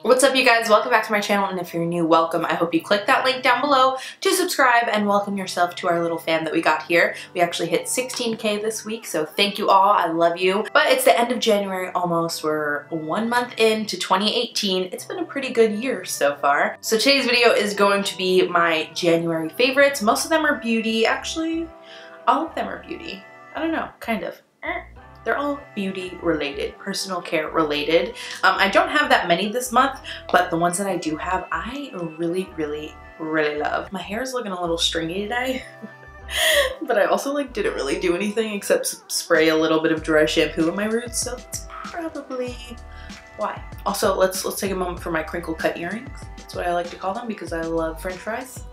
What's up, you guys? Welcome back to my channel, and if you're new, welcome. I hope you click that link down below to subscribe and welcome yourself to our little fam that we got here. We actually hit 16K this week, so thank you all. I love you. But it's the end of January almost. We're 1 month into 2018. It's been a pretty good year so far. So today's video is going to be my January favorites. Most of them are beauty. Actually, all of them are beauty. I don't know, kind of. They're all beauty related, personal care related. I don't have that many this month, but the ones that I do have, I really love. My hair is looking a little stringy today, but I also didn't really do anything except spray a little bit of dry shampoo in my roots, so that's probably why. Also, let's take a moment for my crinkle cut earrings. That's what I like to call them because I love French fries.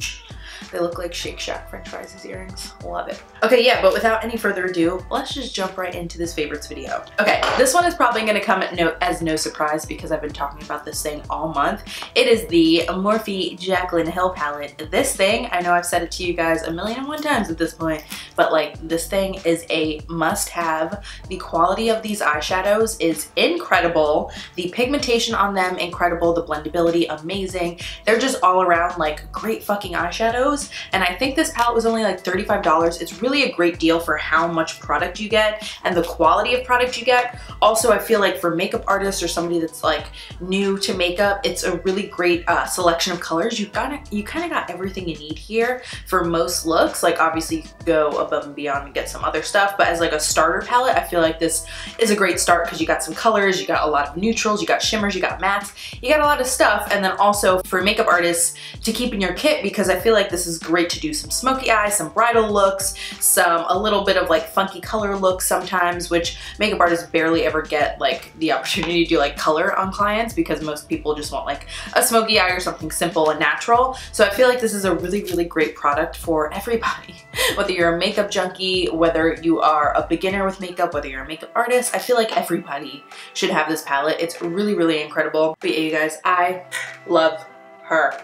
They look like Shake Shack French fries, these earrings. Love it. Okay, yeah, but without any further ado, let's just jump right into this favorites video. Okay, this one is probably gonna come as no surprise because I've been talking about this thing all month. It is the Morphe Jaclyn Hill palette. This thing, I know I've said it to you guys 1,000,001 times at this point, but this thing is a must-have. The quality of these eyeshadows is incredible. The pigmentation on them, incredible. The blendability, amazing. They're just all around great fucking eyeshadows. And I think this palette was only $35. It's really a great deal for how much product you get and the quality of product you get. Also, I feel like for makeup artists or somebody that's new to makeup, it's a really great selection of colors. You kind of got everything you need here for most looks. Obviously you could go above and beyond and get some other stuff, but as a starter palette, I feel like this is a great start because you got some colors, you got a lot of neutrals, you got shimmers, you got mattes, you got a lot of stuff. And then also for makeup artists to keep in your kit, because I feel like this is great to do some smoky eyes, some bridal looks, a little bit of funky color looks sometimes, which makeup artists barely ever get the opportunity to do color on clients because most people just want a smoky eye or something simple and natural. So I feel like this is a really great product for everybody. Whether you're a makeup junkie, whether you are a beginner with makeup, whether you're a makeup artist, I feel like everybody should have this palette. It's really incredible. But yeah, you guys, I love her.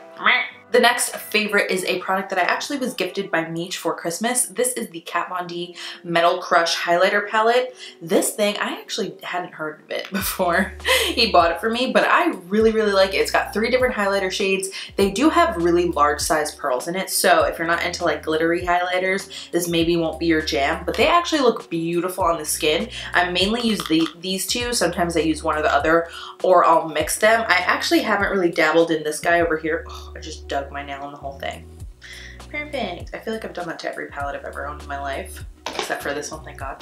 The next favorite is a product that I actually was gifted by Meech for Christmas. This is the Kat Von D Metal Crush Highlighter Palette. This thing, I actually hadn't heard of it before he bought it for me, but I really like it. It's got 3 different highlighter shades. They do have really large size pearls in it, so if you're not into glittery highlighters, this maybe won't be your jam, but they actually look beautiful on the skin. I mainly use these two. Sometimes I use one or the other, or I'll mix them. I actually haven't really dabbled in this guy over here. Oh, I just dug my nail in the whole thing. Perfect. I feel like I've done that to every palette I've ever owned in my life, except for this one, thank God.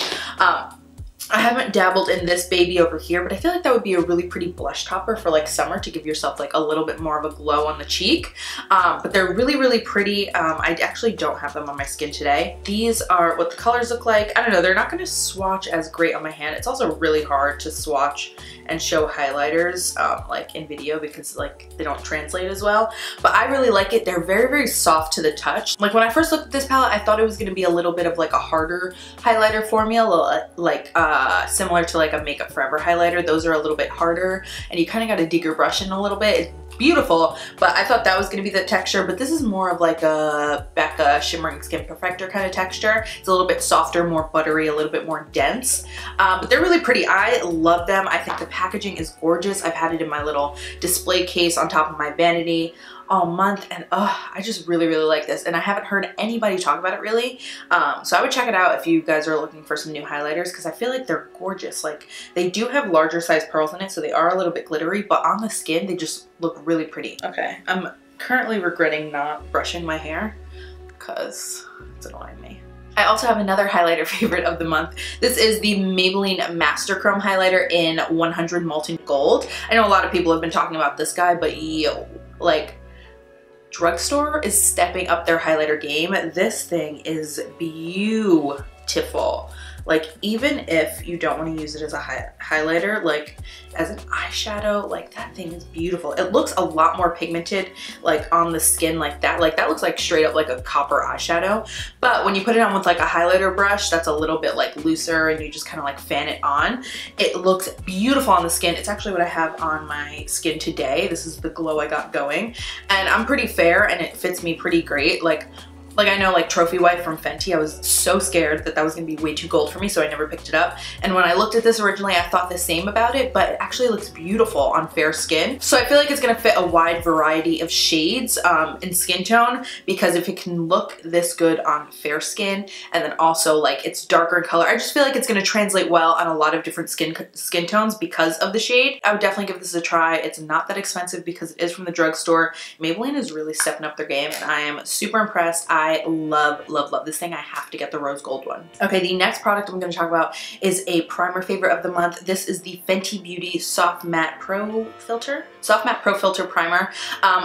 I haven't dabbled in this baby over here, but I feel like that would be a really pretty blush topper for summer to give yourself a little bit more of a glow on the cheek. But they're really pretty. I actually don't have them on my skin today. These are what the colors look like. I don't know, they're not gonna swatch as great on my hand. It's also really hard to swatch and show highlighters in video because they don't translate as well. But I really like it. They're very soft to the touch. When I first looked at this palette, I thought it was gonna be a little bit of a harder highlighter formula, similar to a Makeup Forever highlighter. Those are a little bit harder and you kind of got to dig your brush in a little bit. It's beautiful, but I thought that was going to be the texture, but this is more of a Becca Shimmering Skin Perfector kind of texture. It's a little bit softer, more buttery, a little bit more dense, but they're really pretty. I love them. I think the packaging is gorgeous. I've had it in my little display case on top of my vanity all month, and I just really like this, and I haven't heard anybody talk about it really, so I would check it out if you guys are looking for some new highlighters because I feel like they're gorgeous. They do have larger size pearls in it, so they are a little bit glittery, but on the skin they just look really pretty. Okay, I'm currently regretting not brushing my hair because it's annoying me. I also have another highlighter favorite of the month. This is the Maybelline Master Chrome highlighter in 100 Molten Gold. I know a lot of people have been talking about this guy, but yo, drugstore is stepping up their highlighter game. This thing is beautiful. Even if you don't want to use it as a highlighter, as an eyeshadow, that thing is beautiful. It looks a lot more pigmented on the skin that looks straight up a copper eyeshadow, but when you put it on with a highlighter brush that's a little bit looser and you just kind of fan it on, it looks beautiful on the skin. It's actually what I have on my skin today. This is the glow I got going, and I'm pretty fair and it fits me pretty great. Like I know like Trophy Wife from Fenty, I was so scared that that was gonna be way too gold for me, so I never picked it up. And when I looked at this originally, I thought the same about it, but it actually looks beautiful on fair skin. So I feel like it's gonna fit a wide variety of shades in skin tone, because if it can look this good on fair skin and then also like it's darker in color, I just feel like it's gonna translate well on a lot of different skin tones because of the shade. I would definitely give this a try. It's not that expensive because it is from the drugstore. Maybelline is really stepping up their game and I am super impressed. I love, love, love this thing. I have to get the rose gold one. Okay, the next product I'm going to talk about is a primer favorite of the month. This is the Fenty Beauty Soft Matte Pro Filter. Soft Matte Pro Filter Primer.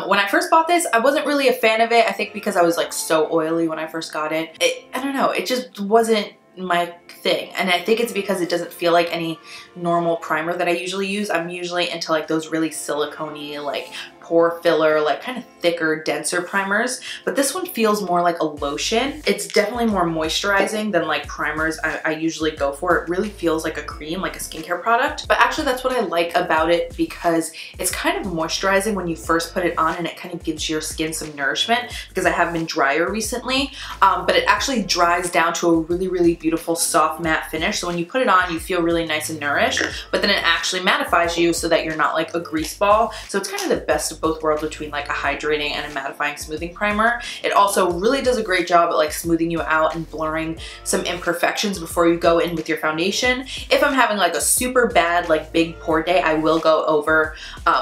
When I first bought this, I wasn't really a fan of it. I think because I was like so oily when I first got it. I don't know, it just wasn't my thing, and I think it's because it doesn't feel like any normal primer that I usually use. I'm usually into like those really silicone-y, like pore filler, like kind of thicker, denser primers, but this one feels more like a lotion. It's definitely more moisturizing than like primers I usually go for. It really feels like a cream, like a skincare product, but actually that's what I like about it, because it's kind of moisturizing when you first put it on and it kind of gives your skin some nourishment, because I have been drier recently, but it actually dries down to a really, really beautiful soft matte finish. So when you put it on, you feel really nice and nourished, but then it actually mattifies you so that you're not like a grease ball. So it's kind of the best of both worlds between like a hydrating and a mattifying smoothing primer. It also really does a great job at like smoothing you out and blurring some imperfections before you go in with your foundation. If I'm having like a super bad like big pore day, I will go over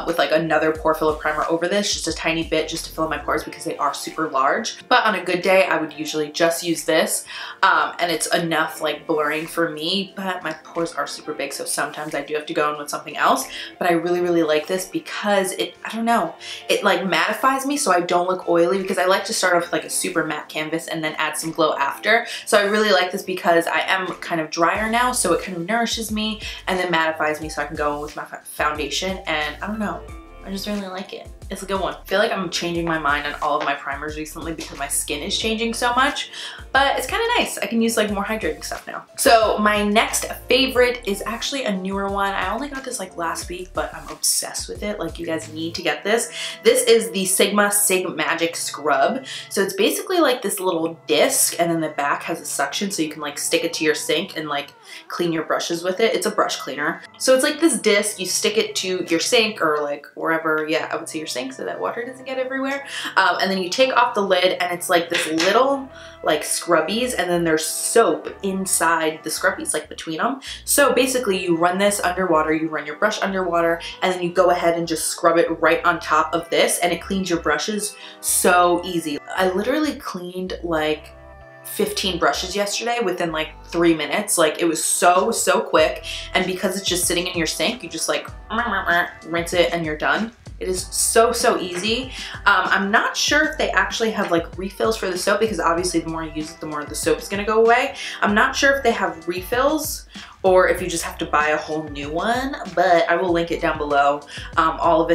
with like another pore filler primer over this, just a tiny bit, just to fill in my pores because they are super large. But on a good day, I would usually just use this, and it's enough like blurring for me, but my pores are super big, so sometimes I do have to go in with something else. But I really, really like this because it, I don't know, it like mattifies me so I don't look oily, because I like to start off with like a super matte canvas and then add some glow after. So I really like this because I am kind of drier now, so it kind of nourishes me and then mattifies me so I can go in with my foundation, and I don't know, I just really like it. It's a good one. I feel like I'm changing my mind on all of my primers recently because my skin is changing so much, but it's kind of nice. I can use like more hydrating stuff now. So my next favorite is actually a newer one. I only got this like last week, but I'm obsessed with it. Like, you guys need to get this. This is the Sigma Sig Magic Scrub. So it's basically like this little disc, and then the back has a suction so you can like stick it to your sink and like clean your brushes with it. It's a brush cleaner. So it's like this disc, you stick it to your sink or like wherever, yeah, I would say your sink, so that water doesn't get everywhere. And then you take off the lid and it's like this little like scrubbies, and then there's soap inside the scrubbies, like between them. So basically you run this underwater, you run your brush underwater, and then you go ahead and just scrub it right on top of this, and it cleans your brushes so easy. I literally cleaned like 15 brushes yesterday within like 3 minutes. Like, it was so quick, and because it's just sitting in your sink, you just like rinse it and you're done. It is so easy. I'm not sure if they actually have like refills for the soap, because obviously the more you use it, the more the soap is gonna go away. I'm not sure if they have refills or if you just have to buy a whole new one, but I will link it down below. All of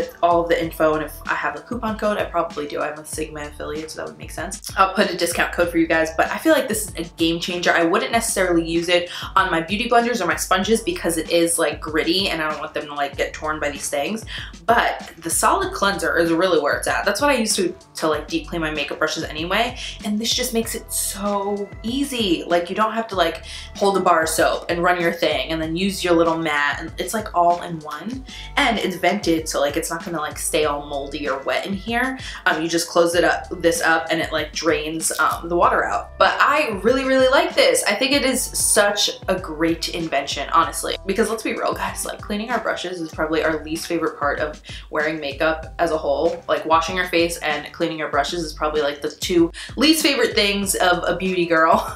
the info, and if I have a coupon code, I probably do. I'm a Sigma affiliate, so that would make sense. I'll put a discount code for you guys, but I feel like this is a game changer. I wouldn't necessarily use it on my beauty blenders or my sponges because it is like gritty and I don't want them to like get torn by these things, but the solid cleanser is really where it's at. That's what I used to like deep clean my makeup brushes anyway, and this just makes it so easy. Like, you don't have to like hold a bar of soap and run your thing and then use your little mat, and it's like all in one, and it's vented, so like it's not gonna like stay all moldy or wet in here. You just close this up and it like drains the water out. But I really like this. I think it is such a great invention, honestly, because let's be real, guys, like cleaning our brushes is probably our least favorite part of wearing makeup as a whole. Like, washing your face and cleaning your brushes is probably like the two least favorite things of a beauty girl.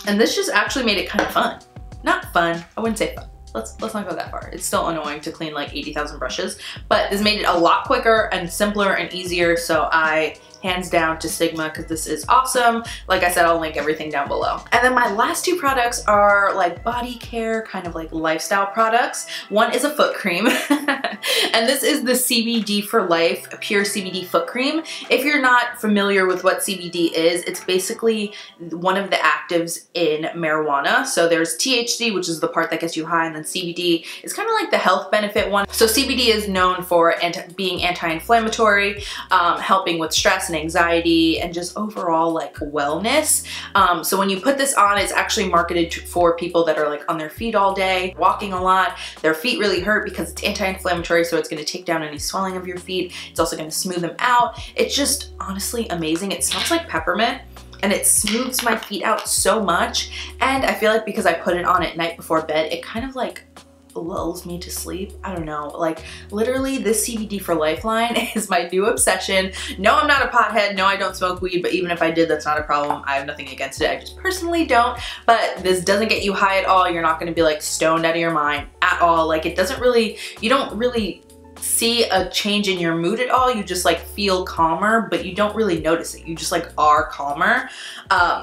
And this just actually made it kind of fun. Not fun, I wouldn't say fun. Let's not go that far. It's still annoying to clean like 80,000 brushes, but this made it a lot quicker and simpler and easier, so I hands down to Sigma, because this is awesome. Like I said, I'll link everything down below. And then my last two products are like body care, kind of like lifestyle products. One is a foot cream, and this is the CBD for Life Pure CBD Foot Cream. If you're not familiar with what CBD is, it's basically one of the actives in marijuana. So there's THC, which is the part that gets you high, and then CBD is kind of like the health benefit one. So CBD is known for being anti-inflammatory, helping with stress and anxiety and just overall like wellness. So when you put this on, it's actually marketed for people that are like on their feet all day, walking a lot. Their feet really hurt because it's anti-inflammatory, so it's going to take down any swelling of your feet. It's also going to smooth them out. It's just honestly amazing. It smells like peppermint and it smooths my feet out so much. And I feel like because I put it on at night before bed, it kind of like lulls me to sleep. I don't know, like literally this CBD for Life line is my new obsession. No, I'm not a pothead. No, I don't smoke weed, but even if I did, that's not a problem. I have nothing against it. I just personally don't, but this doesn't get you high at all. You're not gonna be like stoned out of your mind at all. Like it doesn't really, you don't really see a change in your mood at all. You just like feel calmer, but you don't really notice it. You just like are calmer.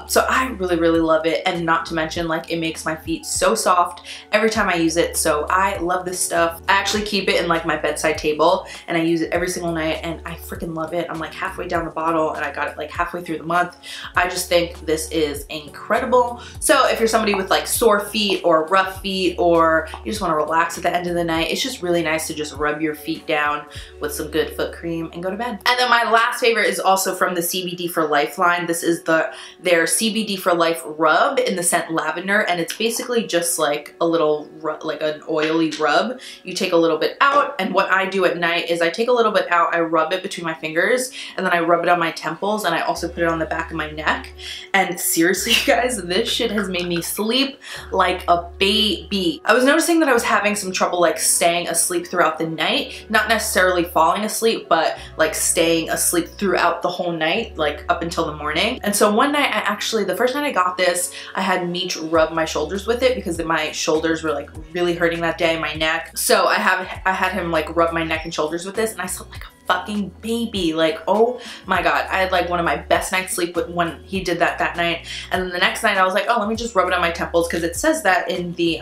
So I really love it, and not to mention like it makes my feet so soft every time I use it. So I love this stuff. I actually keep it in like my bedside table and I use it every single night, and I freaking love it. I'm like halfway down the bottle and I got it like halfway through the month. I just think this is incredible. So if you're somebody with like sore feet or rough feet, or you just want to relax at the end of the night, it's just really nice to just rub your feet down with some good foot cream and go to bed. And then my last favorite is also from the CBD for Life line. This is their CBD for Life rub in the scent Lavender, and it's basically just like a little like an oily rub. You take a little bit out, and what I do at night is I take a little bit out, I rub it between my fingers, and then I rub it on my temples, and I also put it on the back of my neck. And seriously, you guys, this shit has made me sleep like a baby. I was noticing that I was having some trouble like staying asleep throughout the night, not necessarily falling asleep, but like staying asleep throughout the whole night, like up until the morning. And so one night the first night I got this, I had Meech rub my shoulders with it because my shoulders were like really hurting that day, my neck. So I had him like rub my neck and shoulders with this, and I slept like a fucking baby. Like, oh my god, I had like one of my best night's sleep when he did that night. And then the next night I was like, oh, let me just rub it on my temples, because it says that in the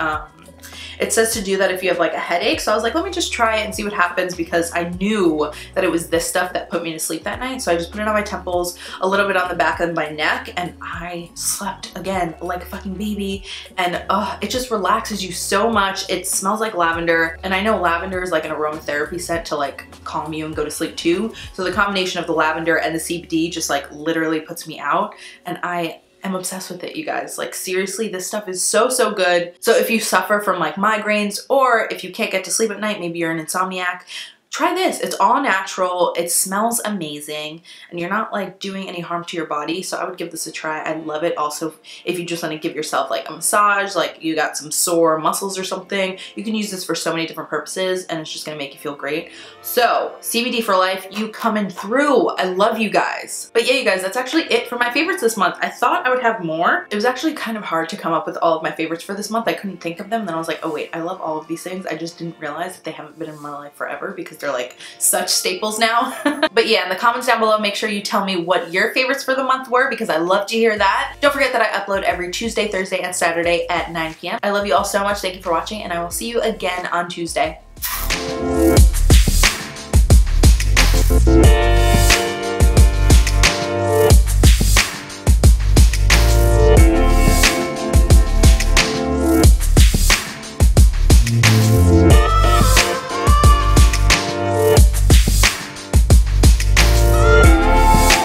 it says to do that if you have like a headache. So I was like, let me just try it and see what happens, because I knew that it was this stuff that put me to sleep that night. So I just put it on my temples, a little bit on the back of my neck, and I slept again like a fucking baby. And it just relaxes you so much. It smells like lavender, and I know lavender is like an aromatherapy scent to like calm you and go to sleep too. So the combination of the lavender and the CBD just like literally puts me out, and I'm obsessed with it, you guys. Like seriously, this stuff is so good. So if you suffer from like migraines, or if you can't get to sleep at night, maybe you're an insomniac, try this. It's all natural, it smells amazing, and you're not like doing any harm to your body. So I would give this a try. I love it. Also, if you just want to give yourself like a massage, like you got some sore muscles or something, you can use this for so many different purposes, and it's just gonna make you feel great. So CBD for Life, you coming through. I love you guys. But yeah, you guys, that's actually it for my favorites this month. I thought I would have more. It was actually kind of hard to come up with all of my favorites for this month. I couldn't think of them. Then I was like, oh wait, I love all of these things. I just didn't realize that they haven't been in my life forever, because they're like such staples now. But yeah, in the comments down below, make sure you tell me what your favorites for the month were, because I love to hear that. Don't forget that I upload every Tuesday, Thursday, and Saturday at 9 p.m. I love you all so much. Thank you for watching, and I will see you again on Tuesday.